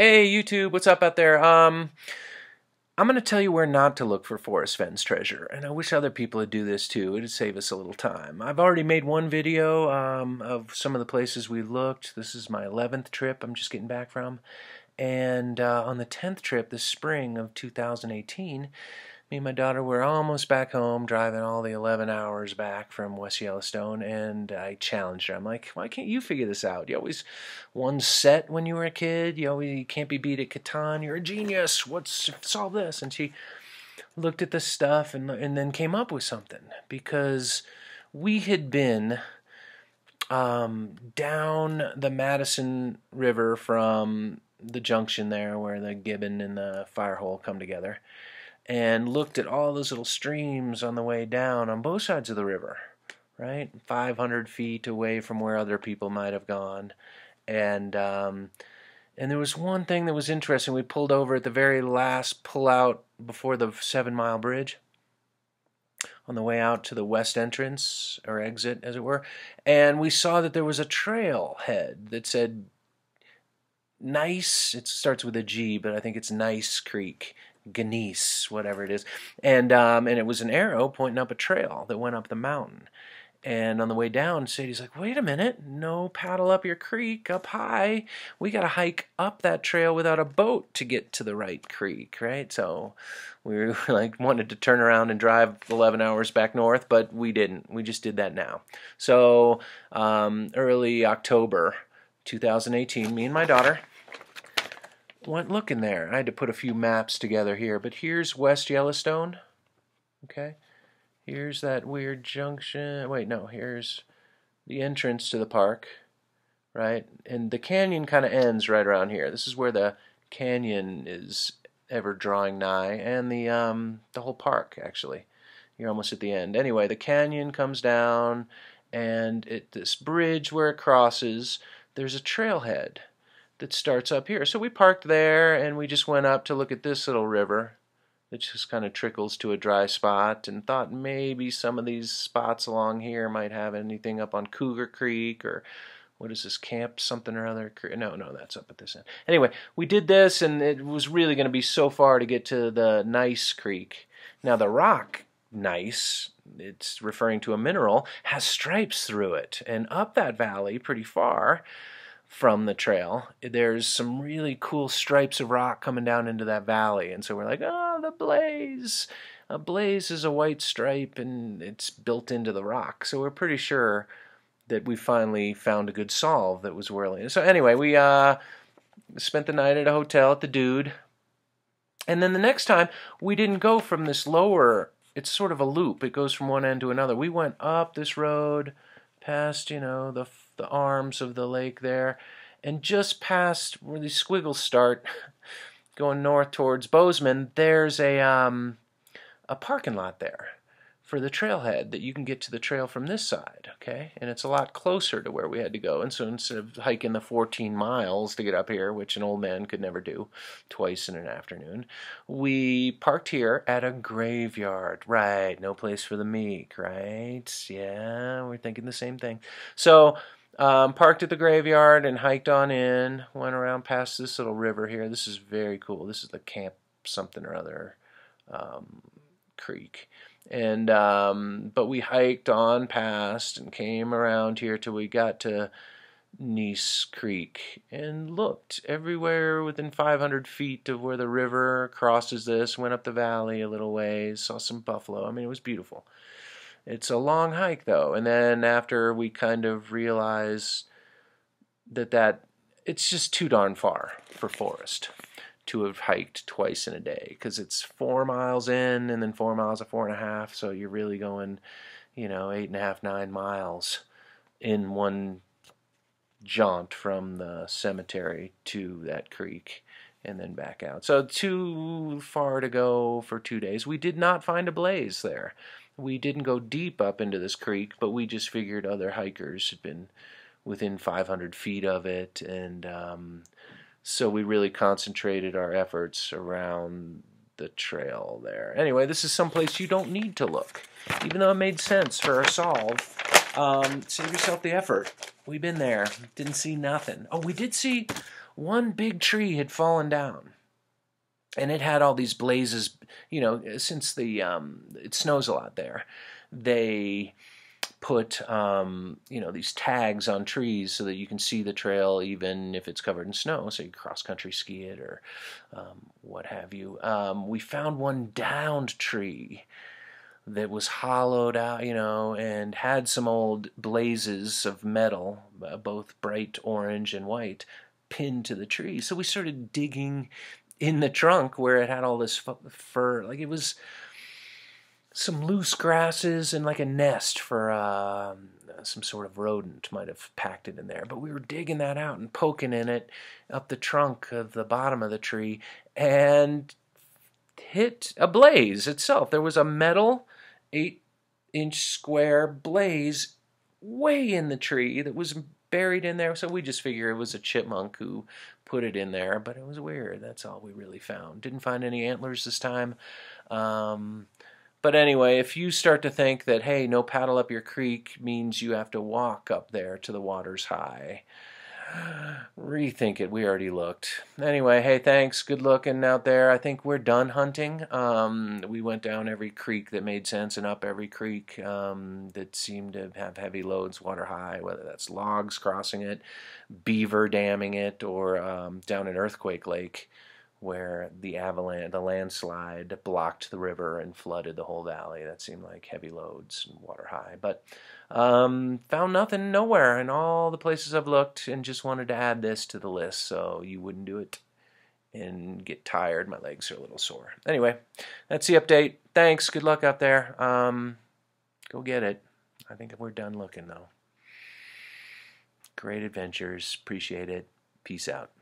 Hey YouTube, what's up out there? I'm going to tell you where not to look for Forrest Fenn's treasure, and I wish other people would do this too. It'd save us a little time. I've already made one video of some of the places we looked. This is my 11th trip I'm just getting back from, and on the 10th trip this spring of 2018, me and my daughter were almost back home, driving all the 11 hours back from West Yellowstone, and I challenged her. I'm like, why can't you figure this out? You always won set when you were a kid. You can't be beat at Catan. You're a genius. Solve this? And she looked at the stuff and then came up with something, because we had been down the Madison River from the junction there where the Gibbon and the Firehole come together, and looked at all those little streams on the way down on both sides of the river, right? 500 feet away from where other people might have gone. And there was one thing that was interesting. We pulled over at the very last pullout before the 7-mile bridge on the way out to the west entrance, or exit, as it were. And we saw that there was a trailhead that said Nice. It starts with a G, but I think it's Nice Creek. Genesee, whatever it is, and it was an arrow pointing up a trail that went up the mountain. And on the way down, Sadie's like, "Wait a minute, no paddle up your creek up high. We got to hike up that trail without a boat to get to the right creek, right?" So we were like wanted to turn around and drive 11 hours back north, but we didn't. We just did that now. So early October 2018, me and my daughter went looking there. I had to put a few maps together here, but here's West Yellowstone. Okay, here's that weird junction. Wait, no, here's the entrance to the park, right? And the canyon kind of ends right around here. This is where the canyon is ever drawing nigh, and the whole park, actually. You're almost at the end. Anyway, the canyon comes down, and at this bridge where it crosses, there's a trailhead that starts up here. So we parked there, and we just went up to look at this little river that just kind of trickles to a dry spot, and thought maybe some of these spots along here might have anything up on Cougar Creek, or what is this, Camp something or other? No, that's up at this end. Anyway, we did this, and it was really going to be so far to get to the Nice Creek. Now the rock Nice, it's referring to a mineral, has stripes through it, and up that valley pretty far from the trail, there's some really cool stripes of rock coming down into that valley. And so we're like, oh, the blaze. A blaze is a white stripe, and it's built into the rock. So we're pretty sure that we finally found a good solve that was whirling. So anyway, we spent the night at a hotel at the Dude. And then the next time, we didn't go from this lower, it's sort of a loop. It goes from one end to another. We went up this road, past, the arms of the lake there, and just past where these squiggles start, going north towards Bozeman, there's a parking lot there for the trailhead that you can get to the trail from this side, okay? And it's a lot closer to where we had to go. And so instead of hiking the 14 miles to get up here, which an old man could never do twice in an afternoon, we parked here at a graveyard. Right, no place for the meek, right? Yeah, we're thinking the same thing. So parked at the graveyard and hiked on in, went around past this little river here. This is very cool. This is the Camp something or other creek. And but we hiked on past and came around here till we got to Nice Creek, and looked everywhere within 500 feet of where the river crosses this, went up the valley a little ways, saw some buffalo. I mean, it was beautiful. It's a long hike, though, and then after we kind of realized that it's just too darn far for Forrest to have hiked twice in a day, because it's 4 miles in and then 4 miles of 4.5, so you're really going, 8.5, 9 miles in one jaunt from the cemetery to that creek and then back out. So too far to go for 2 days. We did not find a blaze there. We didn't go deep up into this creek, but we just figured other hikers had been within 500 feet of it, and so we really concentrated our efforts around the trail there. Anyway, this is someplace you don't need to look, even though it made sense for our solve. Save yourself the effort. We've been there. Didn't see nothing. Oh, we did see one big tree had fallen down. And it had all these blazes, since it snows a lot there. They put these tags on trees so that you can see the trail even if it's covered in snow, so you cross country ski it or what have you. We found one downed tree that was hollowed out, and had some old blazes of metal, both bright orange and white, pinned to the tree. So we started digging in the trunk where it had all this fur. Like, it was some loose grasses and like a nest for some sort of rodent might have packed it in there. But we were digging that out and poking in it up the trunk of the bottom of the tree and hit a blaze itself. There was a metal 8-inch square blaze way in the tree that was buried in there. So we just figure it was a chipmunk who put it in there, but it was weird. That's all we really found. Didn't find any antlers this time. But anyway, if you start to think that, hey, no paddle up your creek means you have to walk up there to the water's high, rethink it. We already looked. Anyway, hey, thanks. Good looking out there. I think we're done hunting. We went down every creek that made sense and up every creek that seemed to have heavy loads, water high, whether that's logs crossing it, beaver damming it, or down an earthquake lake where the landslide blocked the river and flooded the whole valley. That seemed like heavy loads and water high. But found nothing nowhere in all the places I've looked, and just wanted to add this to the list so you wouldn't do it and get tired. My legs are a little sore. Anyway, that's the update. Thanks. Good luck out there. Go get it. I think we're done looking, though. Great adventures. Appreciate it. Peace out.